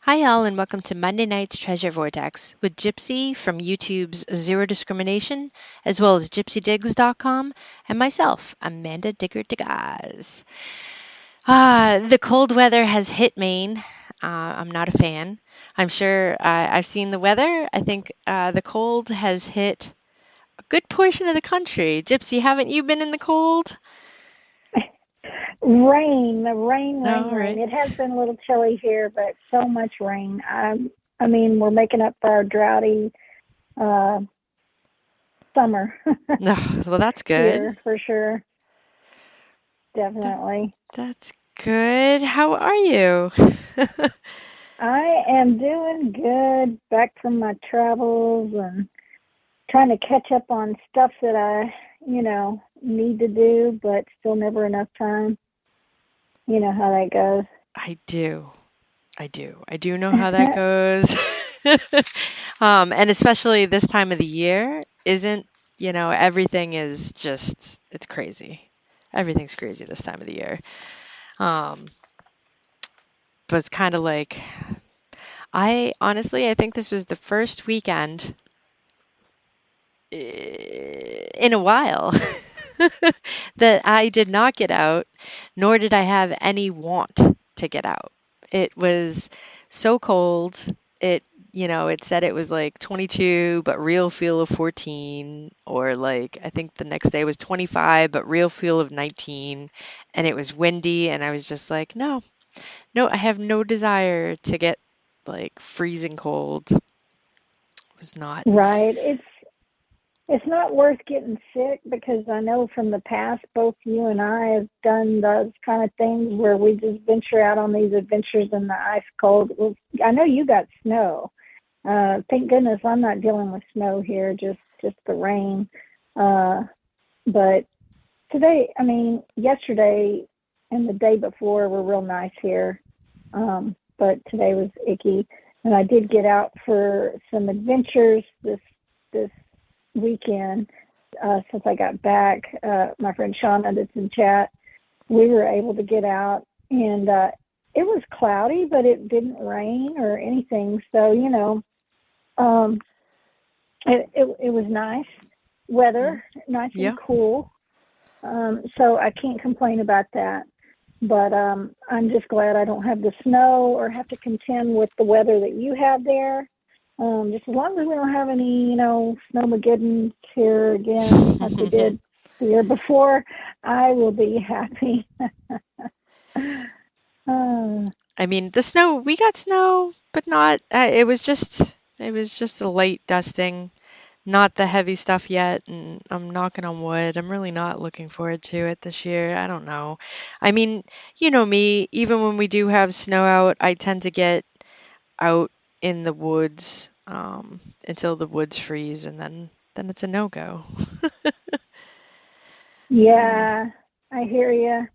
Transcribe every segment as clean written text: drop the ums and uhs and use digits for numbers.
Hi, y'all, and welcome to Monday Night's Treasure Vortex with Gypsy from YouTube's Zero Discrimination, as well as GypsyDigs.com, and myself, Amanda Digger Degaz. The cold weather has hit Maine. I'm not a fan. I'm sure I've seen the weather. I think the cold has hit a good portion of the country. Gypsy, haven't you been in the cold? Rain. All right. It has been a little chilly here, but so much rain. I mean, we're making up for our droughty uh, summer No, well, that's good. here for sure. Th- Definitely. That's good. How are you? I am doing good. Back from my travels and trying to catch up on stuff that I need to do, but still never enough time. You know how that goes. I do. I do know how that goes. And especially this time of the year, everything is just, it's crazy. Everything's crazy this time of the year. Um, but it's kind of like, I think this was the first weekend in a while that I did not get out, nor did I have any want to get out. It was so cold. It said it was like 22, but real feel of 14, or like I think the next day was 25, but real feel of 19, and it was windy, and I was just like, no, no, I have no desire to get like freezing cold. It was not. Right. It's not worth getting sick because I know from the past, both you and I have done those kind of things where we just venture out on these adventures in the ice cold. Well, I know you got snow. Thank goodness I'm not dealing with snow here, just the rain. Uh, but today, I mean, yesterday and the day before were real nice here. But today was icky. And I did get out for some adventures this weekend. Since I got back, my friend Shauna that's in chat, we were able to get out, and it was cloudy, but it didn't rain or anything. So um, it was nice Mm, weather, nice and yeah. cool. So I can't complain about that. But I'm just glad I don't have the snow or have to contend with the weather that you have there. Just as long as we don't have any, snowmageddons here again, like we did the year before, I will be happy. uh, I mean, the snow, we got snow, but not, it was just a light dusting, not the heavy stuff yet. And I'm knocking on wood. I'm really not looking forward to it this year. I don't know. I mean, you know me, even when we do have snow out, I tend to get out in the woods, until the woods freeze, and then it's a no-go. Uh, yeah, I hear you.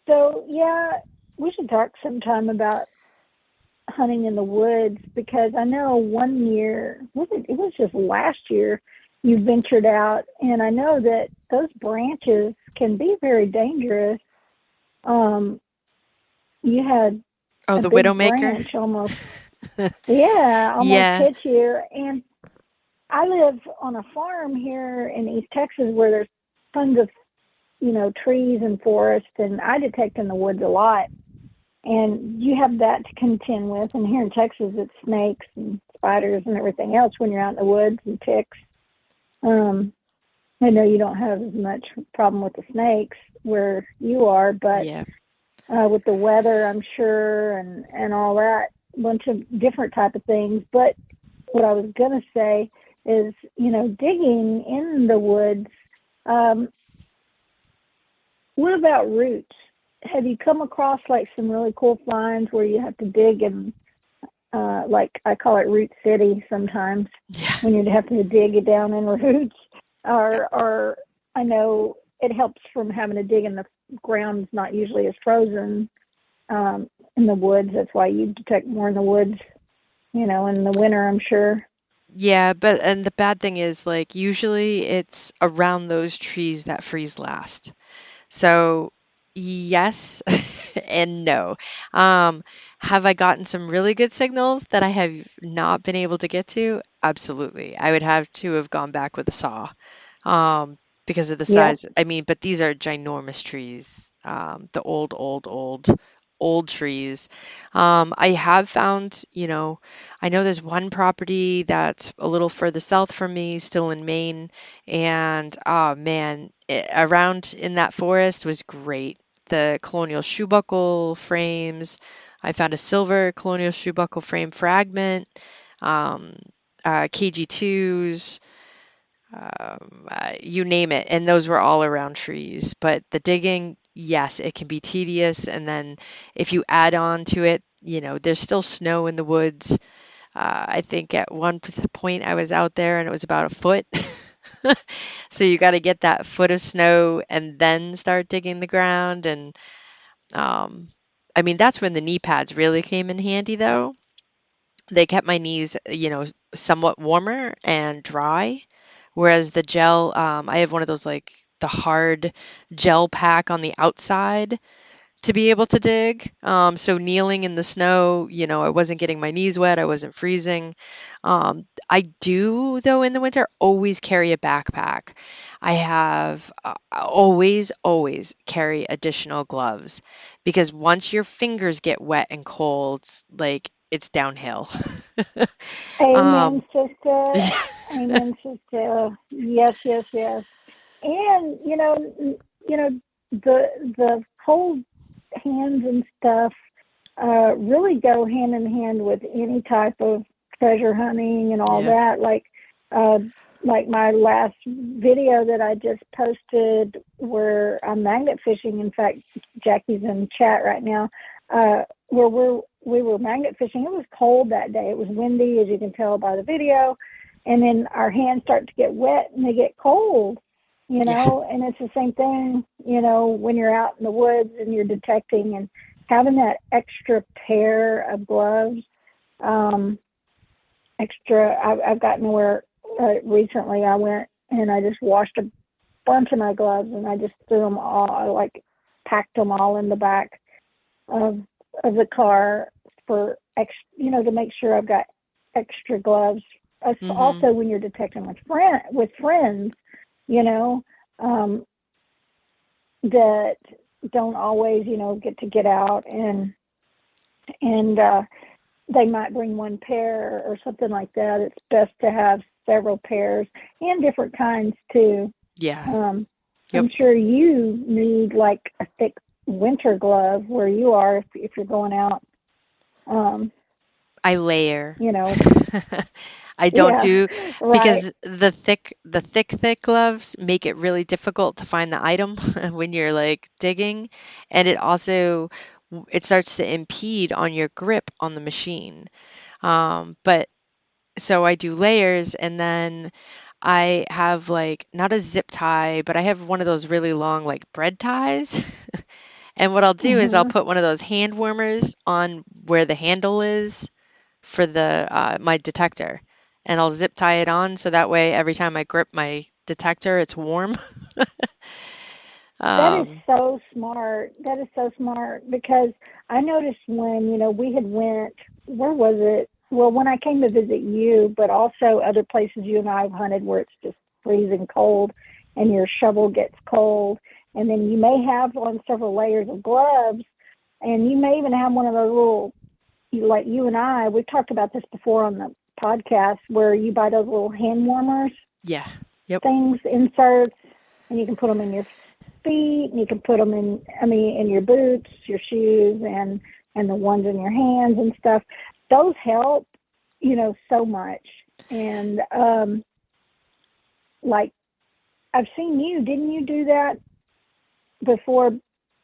So yeah, we should talk sometime about hunting in the woods because I know one year, it was just last year, you ventured out, and I know that those branches can be very dangerous. Um, you had oh, a the big Widowmaker? branch almost, yeah, almost Yeah. hit you. And I live on a farm here in East Texas where there's tons of, trees and forest, and I detect in the woods a lot. And you have that to contend with. And here in Texas, it's snakes and spiders and everything else when you're out in the woods and ticks. Um, I know you don't have as much problem with the snakes where you are, but Yeah. with the weather, I'm sure, and all that, bunch of different type of things. But what I was gonna say is, digging in the woods. Um, what about roots? Have you come across like some really cool finds where you have to dig and like I call it root city sometimes Yeah. when you have to dig it down in roots, Yeah. or I know it helps from having to dig in the ground's not usually as frozen in the woods. That's why you detect more in the woods, in the winter, I'm sure. Yeah, but and the bad thing is usually it's around those trees that freeze last. So Yes and no. Um, have I gotten some really good signals that I have not been able to get to? Absolutely. I would have to have gone back with a saw, because of the Yep. size. I mean, but these are ginormous trees, the old trees. I have found, I know there's one property that's a little further south from me, still in Maine, and oh man, around in that forest was great. The colonial shoe buckle frames. I found a silver colonial shoe buckle frame fragment, um, KG2s, you name it. And those were all around trees. But the digging, yes, it can be tedious. And then if you add on to it, there's still snow in the woods. I think at one point I was out there and it was about a foot. So you got to get that foot of snow and then start digging the ground. And um, I mean, that's when the knee pads really came in handy, though. They kept my knees, somewhat warmer and dry, whereas the gel, I have one of those like the hard gel pack on the outside to be able to dig. So kneeling in the snow, I wasn't getting my knees wet, I wasn't freezing. I do, though, in the winter, always carry a backpack. I have always carry additional gloves because once your fingers get wet and cold, like it's downhill. Amen, um, sister. Amen, sister. Yes, yes, yes. And the cold hands and stuff really go hand in hand with any type of treasure hunting and all yeah. that. Uh, like my last video that I just posted, where I'm magnet fishing. In fact, Jackie's in chat right now. Where we were magnet fishing. It was cold that day. It was windy, as you can tell by the video. And then our hands start to get wet and they get cold, Yeah. and it's the same thing, when you're out in the woods and you're detecting, and having that extra pair of gloves, um, I've gotten where recently I went and I just washed a bunch of my gloves and I just threw them all, I like packed them all in the back of the car for to make sure I've got extra gloves. Hmm. Also, when you're detecting with friends, you know, um, that don't always, get out, and they might bring one pair or something like that. It's best to have several pairs and different kinds too. Yeah. Um, Yep. I'm sure you need like a thick winter glove where you are if you're going out. Um, I layer. you know, I don't yeah, do right. because the thick gloves make it really difficult to find the item when you're like digging, and it starts to impede on your grip on the machine. But so I do layers, and then I have like not a zip tie, but I have one of those really long like bread ties. And what I'll do is I'll Mhm. put one of those hand warmers on where the handle is for the my detector, and I'll zip tie it on so that way every time I grip my detector, it's warm. That is Um, so smart. That is so smart because I noticed when, we had went, where was it? Well, when I came to visit you, but also other places you and I have hunted where it's just freezing cold and your shovel gets cold. And then you may have on several layers of gloves, and you may even have one of those little, like you and I, we've talked about this before on the podcast, where you buy those little hand warmers yeah. Yep. things, inserts, and you can put them in your feet, and you can put them in, in your boots, your shoes, and the ones in your hands and stuff. Those help, so much. And like I've seen you, didn't you do that before?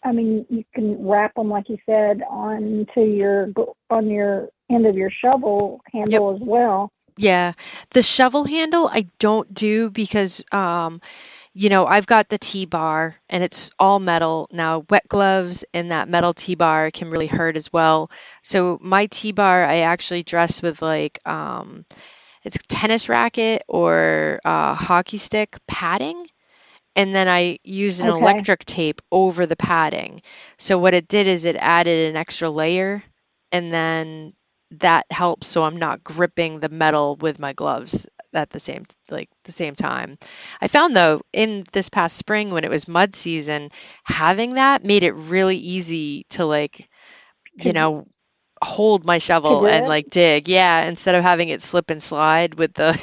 I mean, you can wrap them, like you said, on your end of your shovel Yep. handle as well. Yeah. The shovel handle I don't do because I've got the T-bar and it's all metal. Now, wet gloves and that metal T-bar can really hurt as well. So my T-bar, I actually dress with like it's tennis racket or hockey stick padding, and then I used an Okay. electric tape over the padding. So what it did is it added an extra layer, and then that helps so I'm not gripping the metal with my gloves at the same time. I found though in this past spring when it was mud season, having that made it really easy to you To know, hold my to shovel and grip. dig. Yeah, instead of having it slip and slide with the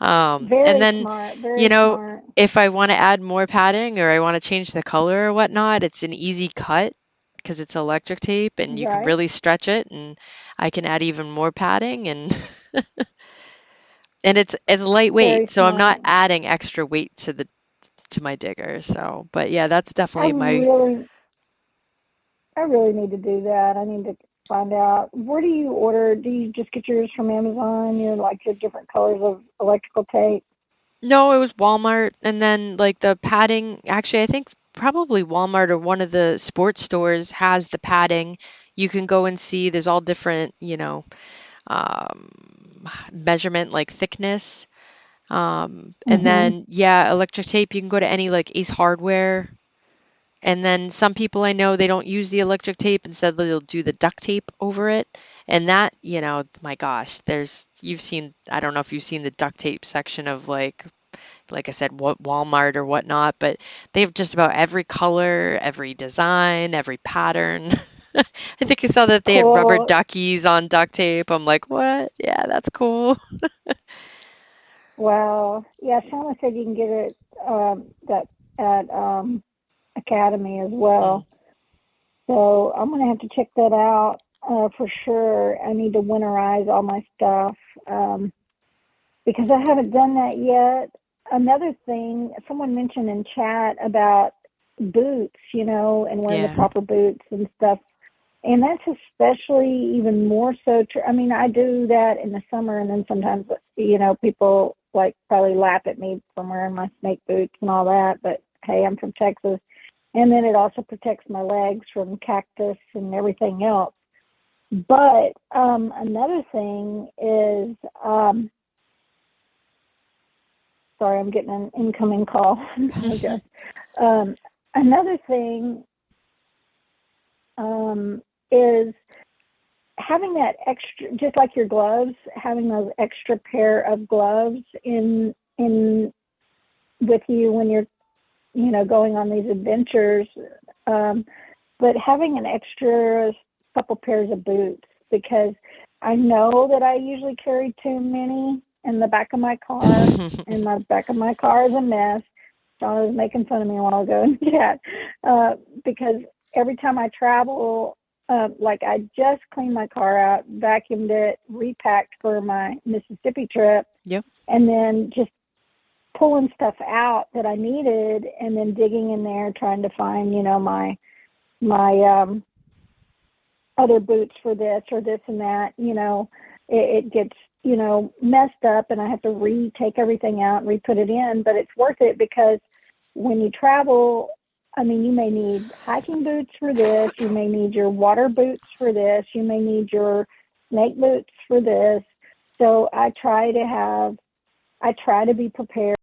and Very then, smart. you Very know, smart. if I want to add more padding or I want to change the color or whatnot, it's an easy cut because it's electric tape and you can Right. really stretch it and I can add even more padding and it's lightweight, Very so I'm not smart. adding extra weight to my digger. So, but yeah, that's I definitely my really, I really need to do that. I need to find out, where do you order? Do you just get yours from Amazon? You're like your different colors of electrical tape. No, it was Walmart and then like the padding, actually I think probably Walmart or one of the sports stores has the padding. You can go and see there's all different, um, measurement like thickness. And Mm-hmm. then yeah, electric tape, you can go to any like Ace Hardware. And then some people I know they don't use the electric tape, instead they'll do the duct tape over it. And that, my gosh, you've seen, I don't know if you've seen the duct tape section of like I said, what Walmart or whatnot, but they have just about every color, every design, every pattern. I think I saw that they had rubber Cool. duckies on duct tape. I'm like, what? Yeah, that's cool. Wow. Yeah, Shauna said you can get it that at Academy as Mm, well. So I'm gonna have to check that out for sure. I need to winterize all my stuff because I haven't done that yet. Another thing, someone mentioned in chat about boots, and wearing the yeah. proper boots and stuff. And that's especially even more so true. I mean, I do that in the summer, and then sometimes, people like probably laugh at me from wearing my snake boots and all that. But hey, I'm from Texas. And then it also protects my legs from cactus and everything else. But another thing is, sorry, I'm getting an incoming call. I apologize. Um, Another thing is having that extra, just like your gloves, having those extra pair of gloves in with you when you're, going on these adventures. Um, but having an extra couple pairs of boots, because I know that I usually carry too many in the back of my car, and my back of my car is a mess. John was making fun of me a while ago in the chat because every time I travel, like I just cleaned my car out, vacuumed it, repacked for my Mississippi trip, Yep. and then just pulling stuff out that I needed, and then digging in there trying to find, my other boots for this or this and that. It gets messed up, and I have to retake everything out and re-put it in. But it's worth it because when you travel, I mean, you may need hiking boots for this, you may need your water boots for this, you may need your snake boots for this. So I try to be prepared.